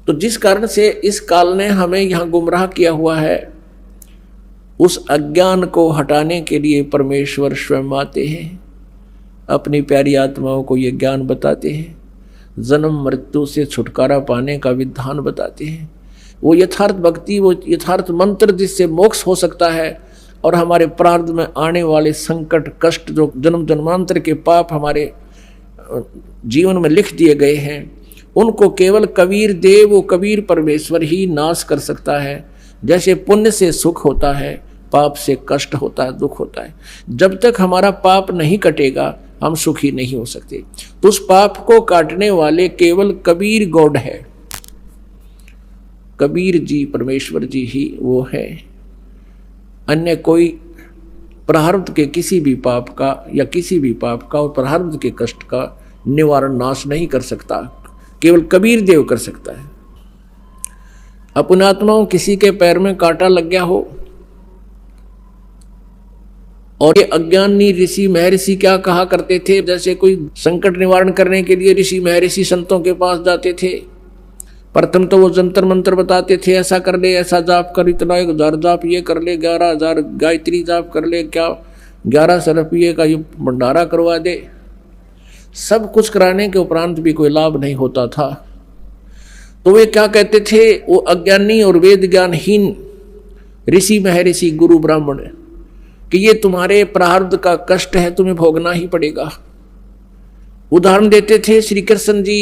तो जिस कारण से इस काल ने हमें यहाँ गुमराह किया हुआ है, उस अज्ञान को हटाने के लिए परमेश्वर स्वयं आते हैं, अपनी प्यारी आत्माओं को ये ज्ञान बताते हैं, जन्म मृत्यु से छुटकारा पाने का विधान बताते हैं। वो यथार्थ भक्ति, वो यथार्थ मंत्र जिससे मोक्ष हो सकता है और हमारे प्रारब्ध में आने वाले संकट कष्ट, जो जन्म जन्मांतर के पाप हमारे जीवन में लिख दिए गए हैं, उनको केवल कबीर देव, वो कबीर परमेश्वर ही नाश कर सकता है। जैसे पुण्य से सुख होता है, पाप से कष्ट होता है, दुख होता है। जब तक हमारा पाप नहीं कटेगा हम सुखी नहीं हो सकते। तो उस पाप को काटने वाले केवल कबीर गॉड है, कबीर जी परमेश्वर जी ही वो है। अन्य कोई प्रारब्ध के किसी भी पाप का या किसी भी पाप का और प्रारब्ध के कष्ट का निवारण नाश नहीं कर सकता, केवल कबीर देव कर सकता है। अपने आत्माओं, किसी के पैर में कांटा लग गया हो और ये अज्ञानी ऋषि महर्षि क्या कहा करते थे, जैसे कोई संकट निवारण करने के लिए ऋषि महर्षि संतों के पास जाते थे। प्रथम तो वो जंतर मंत्र बताते थे, ऐसा कर ले, ऐसा जाप कर, इतना 1000 जाप ये कर ले, 11,000 गायत्री जाप कर ले, क्या 1100 रुपये का ये भंडारा करवा दे। सब कुछ कराने के उपरांत भी कोई लाभ नहीं होता था। तो वे क्या कहते थे, वो अज्ञानी और वेद ज्ञानहीन ऋषि महर्षि गुरु ब्राह्मण, कि ये तुम्हारे प्रारब्ध का कष्ट है, तुम्हें भोगना ही पड़ेगा। उदाहरण देते थे, श्री कृष्ण जी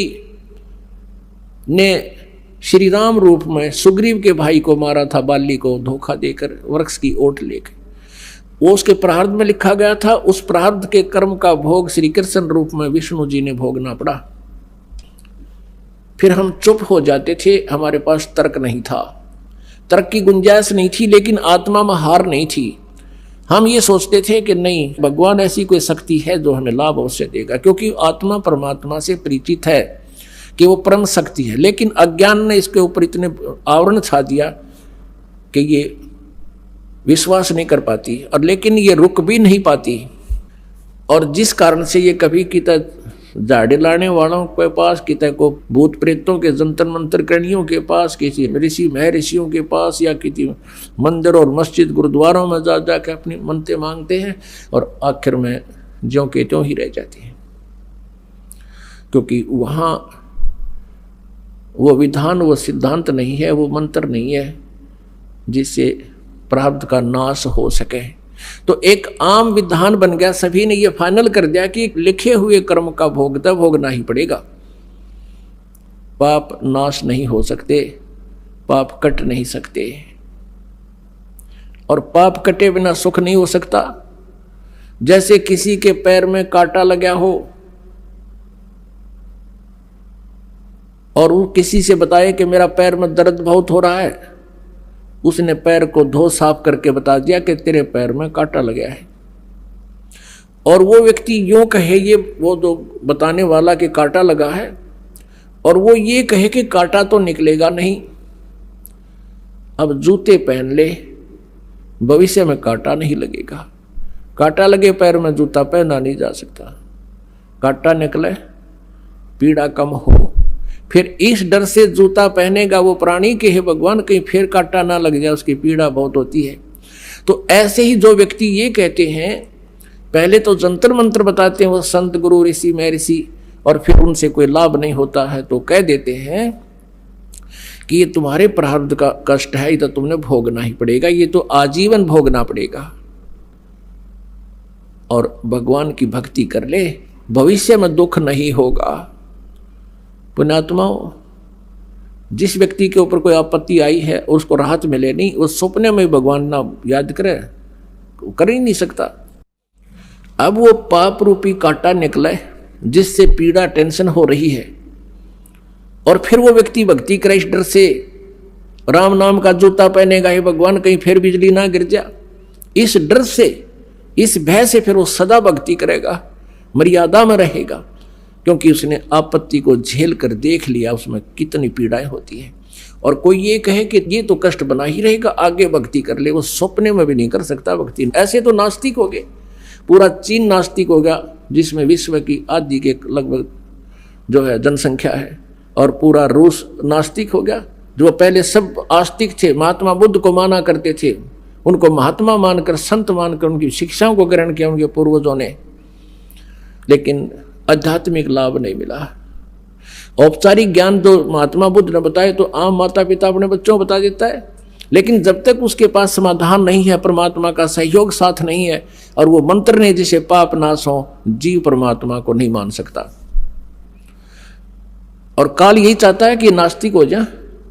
ने श्री राम रूप में सुग्रीव के भाई को मारा था, बाली को धोखा देकर वृक्ष की ओट लेकर। वो उसके प्रारब्ध में लिखा गया था। उस प्रारब्ध के कर्म का भोग श्री कृष्ण रूप में विष्णु जी ने भोगना पड़ा। फिर हम चुप हो जाते थे, हमारे पास तर्क नहीं था, तर्क की गुंजाइश नहीं थी, लेकिन आत्मा में हार नहीं थी। हम ये सोचते थे कि नहीं, भगवान ऐसी कोई शक्ति है जो हमें लाभ अवश्य देगा, क्योंकि आत्मा परमात्मा से परिचित है कि वो परम शक्ति है। लेकिन अज्ञान ने इसके ऊपर इतने आवरण छा दिया कि ये विश्वास नहीं कर पाती, और लेकिन ये रुक भी नहीं पाती। और जिस कारण से ये कभी किता झाड़े लाने वालों के पास, किता को भूत प्रेतों के जंतर मंत्र करणियों के पास, किसी ऋषि महर्षियों के पास, या किसी मंदिर और मस्जिद गुरुद्वारों में जा जाकर अपनी मन्नतें मांगते हैं, और आखिर में ज्यों के त्यों ही रह जाती हैं। क्योंकि वहाँ वो विधान, वो सिद्धांत नहीं है, वो मंत्र नहीं है जिससे प्रारब्ध का नाश हो सके। तो एक आम विधान बन गया, सभी ने ये फाइनल कर दिया कि लिखे हुए कर्म का भोगना ही पड़ेगा। पाप नाश नहीं हो सकते, पाप कट नहीं सकते, और पाप कटे बिना सुख नहीं हो सकता। जैसे किसी के पैर में कांटा लगा हो और वो किसी से बताए कि मेरा पैर में दर्द बहुत हो रहा है, उसने पैर को धो साफ करके बता दिया कि तेरे पैर में कांटा लगा है, और वो व्यक्ति यूं कहे, ये वो जो बताने वाला कि कांटा लगा है, और वो ये कहे कि कांटा तो निकलेगा नहीं। अब जूते पहन ले, भविष्य में कांटा नहीं लगेगा। कांटा लगे पैर में जूता पहना नहीं जा सकता, कांटा निकले पीड़ा कम हो। फिर इस डर से जूता पहनेगा वो प्राणी के, हे भगवान कहीं फिर कांटा ना लग जाए, उसकी पीड़ा बहुत होती है। तो ऐसे ही जो व्यक्ति ये कहते हैं, पहले तो जंतर मंत्र बताते हैं वो संत गुरु ऋषि महर्षि, और फिर उनसे कोई लाभ नहीं होता है तो कह देते हैं कि ये तुम्हारे प्रारब्ध का कष्ट है, ये तो तुमने भोगना ही पड़ेगा, ये तो आजीवन भोगना पड़ेगा। और भगवान की भक्ति कर ले, भविष्य में दुख नहीं होगा। पुण्यात्माओं, जिस व्यक्ति के ऊपर कोई आपत्ति आई है और उसको राहत मिले नहीं, वो सपने में भगवान ना याद करे, कर ही नहीं सकता। अब वो पाप रूपी कांटा निकले जिससे पीड़ा टेंशन हो रही है, और फिर वो व्यक्ति भक्ति करे इस डर से, राम नाम का जूता पहनेगा, हे भगवान कहीं फिर बिजली ना गिर जा, इस डर से, इस भय से फिर वो सदा भक्ति करेगा, मर्यादा में रहेगा, क्योंकि उसने आपत्ति को झेल कर देख लिया उसमें कितनी पीड़ाएं होती हैं। और कोई ये कहे कि ये तो कष्ट बना ही रहेगा, आगे भक्ति कर ले, वो सपने में भी नहीं कर सकता भक्ति। ऐसे तो नास्तिक हो गए, पूरा चीन नास्तिक हो गया, जिसमें विश्व की आधी के लगभग जो है जनसंख्या है, और पूरा रूस नास्तिक हो गया। जो पहले सब आस्तिक थे, महात्मा बुद्ध को माना करते थे, उनको महात्मा मानकर, संत मानकर उनकी शिक्षाओं को ग्रहण किया उनके पूर्वजों ने, लेकिन आध्यात्मिक लाभ नहीं मिला। औपचारिक ज्ञान जो महात्मा बुद्ध ने बताए तो आम माता पिता अपने बच्चों को बता देता है, लेकिन जब तक उसके पास समाधान नहीं है, परमात्मा का सहयोग साथ नहीं है, और वो मंत्र ने जिसे पाप नाश हो, जीव परमात्मा को नहीं मान सकता। और काल यही चाहता है कि नास्तिक हो जाए,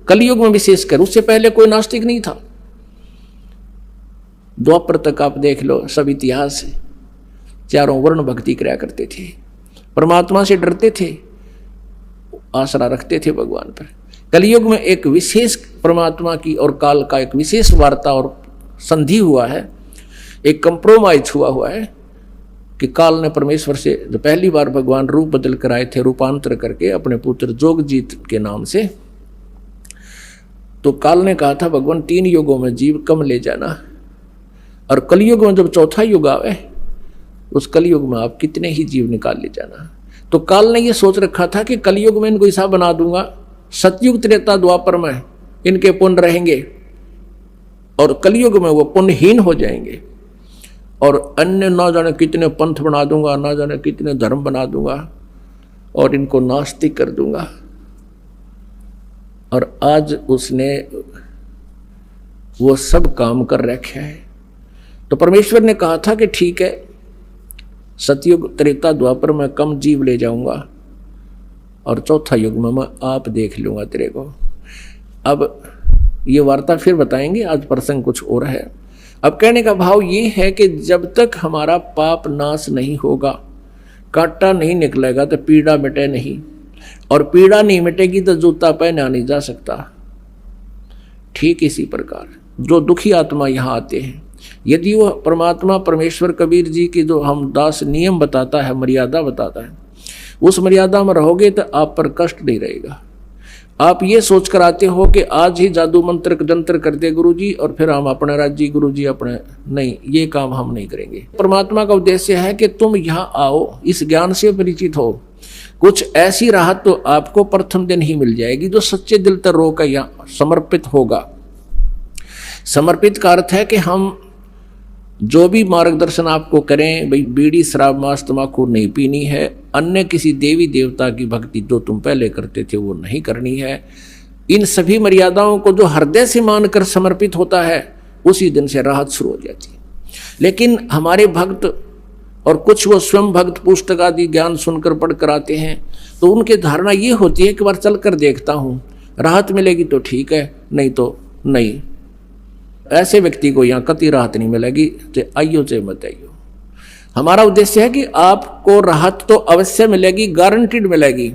कलयुग में विशेषकर। उससे पहले कोई नास्तिक नहीं था। द्वापर तक आप देख लो, सब इतिहास है, चारों वर्ण भक्ति किया करते थे, परमात्मा से डरते थे, आसरा रखते थे भगवान पर। कलयुग में एक विशेष परमात्मा की और काल का एक विशेष वार्ता और संधि हुआ है, एक कंप्रोमाइज हुआ है कि काल ने परमेश्वर से जो पहली बार भगवान रूप बदल कर आए थे, रूपांतर करके अपने पुत्र जोगजीत के नाम से, तो काल ने कहा था भगवान 3 युगों में जीव कम ले जाना, और कलयुग में जब चौथा युग आवे उस कलयुग में आप कितने ही जीव निकाल ले जाना। तो काल ने ये सोच रखा था कि कलयुग में इनको ऐसा बना दूंगा, सतयुग त्रेता द्वापर में इनके पुण्य रहेंगे और कलयुग में वो पुण्यहीन हो जाएंगे, और अन्य ना जाने कितने पंथ बना दूंगा, ना जाने कितने धर्म बना दूंगा और इनको नास्तिक कर दूंगा। और आज उसने वो सब काम कर रखे है। तो परमेश्वर ने कहा था कि ठीक है, सतयुग त्रेता द्वापर में कम जीव ले जाऊंगा और चौथा युग में मैं आप देख लूंगा तेरे को। अब ये वार्ता फिर बताएंगे, आज प्रसंग कुछ और है। अब कहने का भाव ये है कि जब तक हमारा पाप नाश नहीं होगा, कांटा नहीं निकलेगा, तो पीड़ा मिटे नहीं, और पीड़ा नहीं मिटेगी तो जूता पहना नहीं जा सकता। ठीक इसी प्रकार जो दुखी आत्मा यहाँ आते हैं, यदि वो परमात्मा परमेश्वर कबीर जी की जो हम दास नियम बताता है, मर्यादा बताता है, उस मर्यादा में रहोगे तो आप पर कष्ट नहीं रहेगा। आप ये सोच कर आते हो कि आज ही जादू मंत्र जंत्र कर दे गुरुजी और फिर हम अपना राज्य गुरुजी अपने, नहीं, ये काम हम नहीं करेंगे। परमात्मा का उद्देश्य है कि तुम यहाँ आओ, इस ज्ञान से परिचित हो। कुछ ऐसी राहत तो आपको प्रथम दिन ही मिल जाएगी जो सच्चे दिल तर रो का यहाँ समर्पित होगा। समर्पित का अर्थ है कि हम जो भी मार्गदर्शन आपको करें, भाई बीड़ी शराब मांस तंबाकू नहीं पीनी है, अन्य किसी देवी देवता की भक्ति जो तुम पहले करते थे वो नहीं करनी है। इन सभी मर्यादाओं को जो हृदय से मानकर समर्पित होता है, उसी दिन से राहत शुरू हो जाती है। लेकिन हमारे भक्त और कुछ वो स्वयं भक्त पुस्तक आदि ज्ञान सुनकर पढ़ कर आते हैं, तो उनकी धारणा ये होती है कि बार चल कर देखता हूँ, राहत मिलेगी तो ठीक है, नहीं तो नहीं। ऐसे व्यक्ति को यहाँ कति राहत नहीं मिलेगी, चाहे आइयो चाहे मत आइयो। हमारा उद्देश्य है कि आपको राहत तो अवश्य मिलेगी, गारंटीड मिलेगी,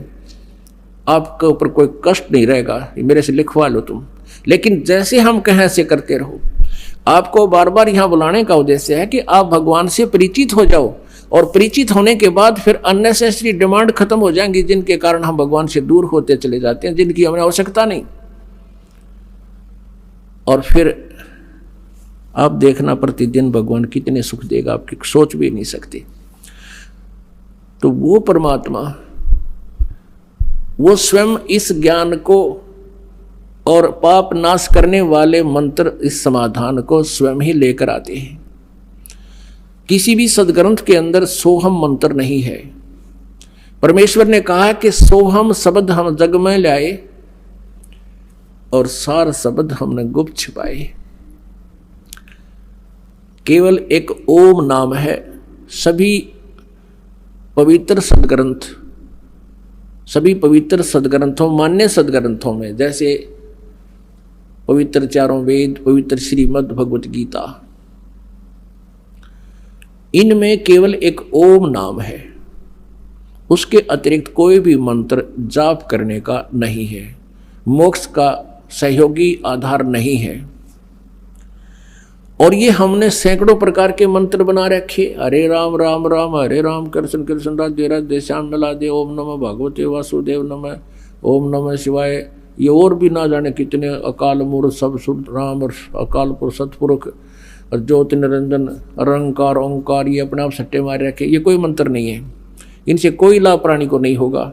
आपके ऊपर कोई कष्ट नहीं रहेगा, ये मेरे से लिखवा लो तुम। लेकिन जैसे हम कहें ऐसे करते रहो। आपको बार बार यहाँ बुलाने का उद्देश्य है कि आप भगवान से परिचित हो जाओ, और परिचित होने के बाद फिर अननेसेसरी डिमांड खत्म हो जाएंगी, जिनके कारण हम भगवान से दूर होते चले जाते हैं, जिनकी हमें आवश्यकता नहीं। और फिर आप देखना प्रतिदिन भगवान कितने सुख देगा, आपकी सोच भी नहीं सकते। तो वो परमात्मा, वो स्वयं इस ज्ञान को और पाप नाश करने वाले मंत्र, इस समाधान को स्वयं ही लेकर आते हैं। किसी भी सदग्रंथ के अंदर सोहम मंत्र नहीं है। परमेश्वर ने कहा कि सोहम शब्द हम जग में लाए और सार शब्द हमने गुप्त छिपाए। केवल एक ओम नाम है। सभी पवित्र सदग्रंथों, मान्य सदग्रंथों में, जैसे पवित्र चारों वेद, पवित्र श्रीमद् भगवत गीता, इनमें केवल एक ओम नाम है। उसके अतिरिक्त कोई भी मंत्र जाप करने का नहीं है, मोक्ष का सहयोगी आधार नहीं है। और ये हमने सैकड़ों प्रकार के मंत्र बना रखे, हरे राम राम राम हरे राम, कृष्ण कृष्ण राधे राधे श्याम नलादे, ओम नमः भगवते वासुदेव नमः, ओम नमः शिवाय। ये और भी ना जाने कितने अकाल मूर्त सब सुर राम और अकाल पुरुष सतपुरुष और ज्योति निरंजन अरंकार ओंकार, ये अपने आप सट्टे मारे रखे। ये कोई मंत्र नहीं है, इनसे कोई लाभ प्राणी को नहीं होगा।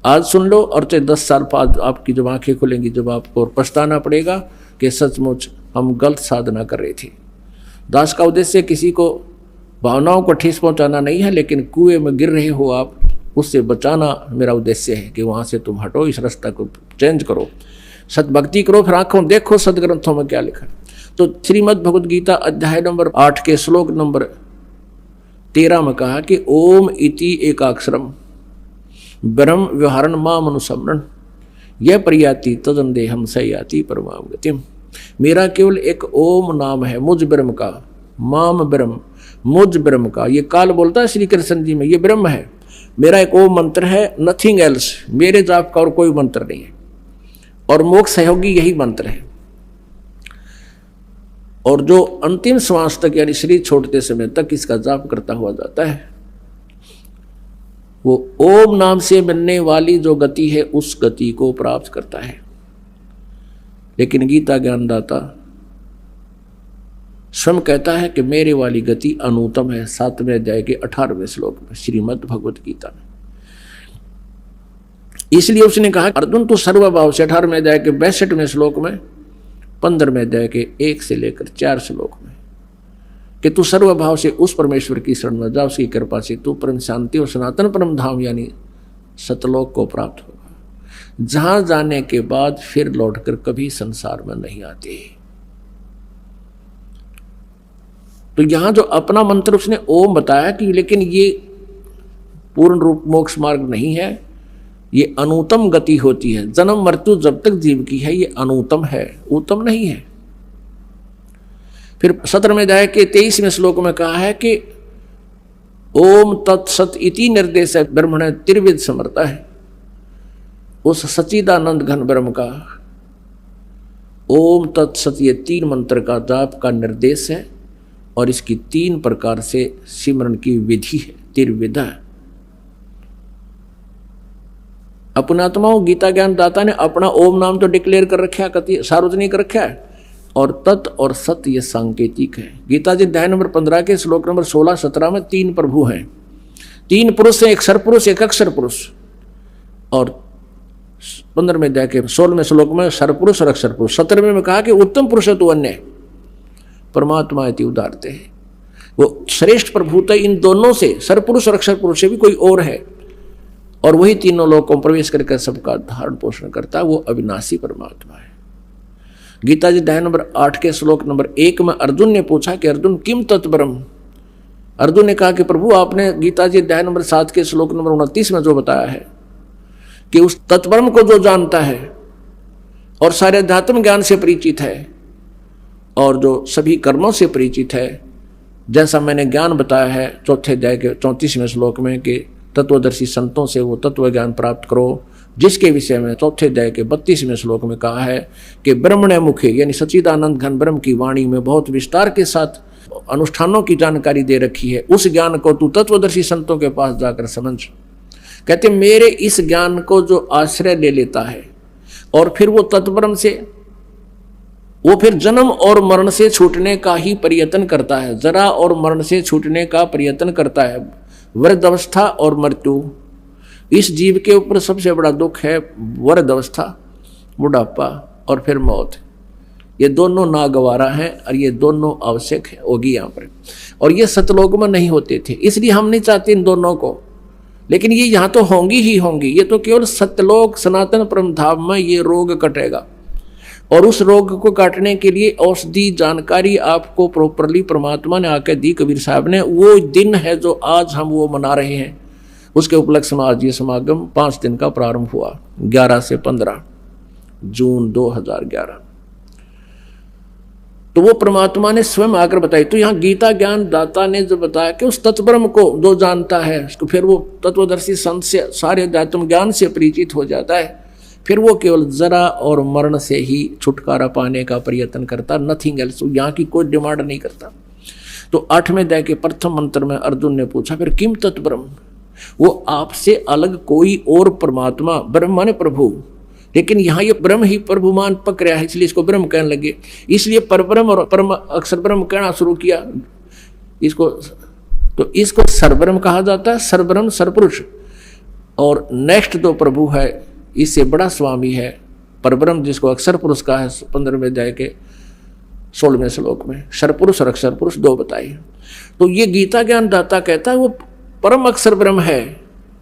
आज सुन लो और चाहे 10 साल बाद आपकी जब आंखें खुलेंगी, जब आपको पछताना पड़ेगा कि सचमुच हम गलत साधना कर रहे थे। दास का उद्देश्य किसी को भावनाओं को ठेस पहुंचाना नहीं है, लेकिन कुएं में गिर रहे हो आप, उससे बचाना मेरा उद्देश्य है कि वहां से तुम हटो, इस रास्ता को चेंज करो, सतभक्ति करो, फिर आंखों देखो सदग्रंथों में क्या लिखा। तो श्रीमद् भगवद गीता अध्याय नंबर 8 के श्लोक नंबर 13 में कहा कि ओम इति एकाक्षरम ब्रह्म व्यवहारण माम अनुसमरण यह प्रयाति तदंदेहम सयाति परमाम गतिम। मेरा केवल एक ओम नाम है मुझ ब्रह्म का, माम ब्रह्म, मुझ ब्रह्म का। ये काल बोलता है श्री कृष्ण जी में, ये ब्रह्म है, मेरा एक ओम मंत्र है, नथिंग एल्स, मेरे जाप का और कोई मंत्र नहीं है, और मोक्ष सहयोगी यही मंत्र है। और जो अंतिम श्वास तक यानी शरीर छोड़ते समय तक इसका जाप करता हुआ जाता है, वो ओम नाम से बनने वाली जो गति है उस गति को प्राप्त करता है। लेकिन गीता ज्ञानदाता स्वयं कहता है कि मेरे वाली गति अनुत्तम है। 7वें अध्याय के 18वें श्लोक में श्रीमद् भगवत गीता में। इसलिए उसने कहा अर्जुन तू सर्वभाव से 18वें अध्याय के 62वें श्लोक में, 15वें अध्याय के 1 से लेकर 4 श्लोक में, कि तू सर्वभाव से उस परमेश्वर की शरण में जा, उसकी कृपा से तू परम शांति और सनातन परम धाम यानी सतलोक को प्राप्त होगा, जहां जाने के बाद फिर लौटकर कभी संसार में नहीं आते। तो यहां जो अपना मंत्र उसने ओम बताया कि लेकिन ये पूर्ण रूप मोक्ष मार्ग नहीं है, ये अनुत्तम गति होती है। जन्म मृत्यु जब तक जीव की है ये अनुत्तम है, उत्तम नहीं है। फिर 17वें अध्याय के 23वें श्लोक में कहा है कि ओम तत्सत इति निर्देश है ब्रह्मण त्रिविध समर्था है। उस सच्चिदानंद घन ब्रह्म का ओम तत्सत ये 3 मंत्र का जाप का निर्देश है, और इसकी 3 प्रकार से सिमरन की विधि है, त्रिविधा। अपनात्माओं गीता ज्ञान दाता ने अपना ओम नाम तो डिक्लेयर कर रखा है, सार्वजनिक रखा है, और तत् और सत ये सांकेतिक है। गीता जी अध्याय नंबर 15 के श्लोक नंबर 16-17 में 3 प्रभु हैं, 3 पुरुष हैं, एक सरपुरुष एक अक्षर पुरुष। और 15वें अध्याय के 16वें श्लोक में सरपुरुष और अक्षर पुरुष। 17वें में कहा कि उत्तम पुरुष है तो अन्य परमात्मा इति उदारते है। वो श्रेष्ठ प्रभुता इन दोनों से, सरपुरुष और अक्षर पुरुष से भी कोई और है, और वही तीनों लोगों को प्रवेश करके सबका धारण पोषण करता है, वो अविनाशी परमात्मा है। गीता जी अध्याय नंबर 8 के श्लोक नंबर 1 में अर्जुन ने पूछा कि अर्जुन किम तत्ब्रह्म। अर्जुन ने कहा कि प्रभु आपने गीता जी अध्याय नंबर 7 के श्लोक नंबर 29 में जो बताया है कि उस तत्ब्रह्म को जो जानता है और सारे अध्यात्म ज्ञान से परिचित है और जो सभी कर्मों से परिचित है, जैसा मैंने ज्ञान बताया है 4 अध्याय के 34वें श्लोक में कि तत्वदर्शी संतों से वो तत्व ज्ञान प्राप्त करो, जिसके विषय में 4 अध्याय के 32वें श्लोक में कहा है कि ब्रह्मण्य मुखे यानी सच्चिदानंद घन ब्रह्म की वाणी में बहुत विस्तार के साथ अनुष्ठानों की जानकारी दे रखी है। उस ज्ञान को तू तत्वदर्शी संतों के पास जाकर समझ। कहते मेरे इस ज्ञान को जो आश्रय ले लेता है और फिर वो तत्ब्रह्म से वो फिर जन्म और मरण से छूटने का ही प्रयत्न करता है, जरा और मरण से छूटने का प्रयत्न करता है। वृद्धावस्था और मृत्यु, इस जीव के ऊपर सबसे बड़ा दुख है वृद्धावस्था, बुढ़ापा और फिर मौत। ये दोनों नागवारा हैं और ये दोनों आवश्यक है होगी यहाँ पर, और ये सतलोक में नहीं होते थे, इसलिए हम नहीं चाहते इन दोनों को, लेकिन ये यहाँ तो होंगी ही होंगी। ये तो केवल सतलोक सनातन परम धाम में ये रोग कटेगा, और उस रोग को काटने के लिए औषधि जानकारी आपको प्रॉपरली परमात्मा ने आकर दी, कबीर साहब ने। वो दिन है जो आज हम वो मना रहे हैं, उसके उपलक्ष्य में आज ये समागम 5 दिन का प्रारंभ हुआ, 11 से 15 जून 2011। तो वो परमात्मा ने स्वयं आकर बताई। तो यहाँ गीता ज्ञान दाता ने जो बताया कि उस तत्ब्रह्म को जो जानता है उसको फिर वो तत्वदर्शी संत से सारे अध्यात्म ज्ञान से परिचित हो जाता है, फिर वो केवल जरा और मरण से ही छुटकारा पाने का प्रयत्न करता, नथिंग एल्स। यहाँ की कोई डिमांड नहीं करता। तो 8वें अध्याय के प्रथम मंत्र में अर्जुन ने पूछा फिर किम तत्ब्रह्म, वो आपसे अलग कोई और परमात्मा, ब्रह्म माने प्रभु, लेकिन यहाँ ये ब्रह्म ही प्रभुमान पक रहा है, इसलिए इसको ब्रह्म कहने लगे। इसलिए परब्रह्म और परम अक्षर ब्रह्म कहना शुरू किया इसको। तो इसको सरब्रह्म कहा जाता है, सरब्रह्म सरपुरुष। और नेक्स्ट दो प्रभु है, इससे बड़ा स्वामी है परब्रह्म, जिसको अक्षर पुरुष का है 15वें अध्याय के 16वें श्लोक में सरपुरुष और अक्षर पुरुष दो बताई। तो ये गीता ज्ञान दाता कहता है वो परम अक्षर ब्रह्म है।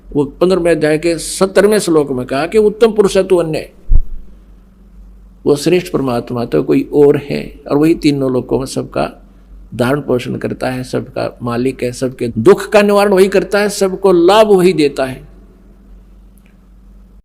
वो 15वें अध्याय के 17वें श्लोक में कहा कि उत्तम पुरुष है तू अन्य, वो श्रेष्ठ परमात्मा तो कोई और है, और वही तीनों लोगों में सबका धारण पोषण करता है, सबका मालिक है, सबके दुख का निवारण वही करता है, सबको लाभ वही देता है।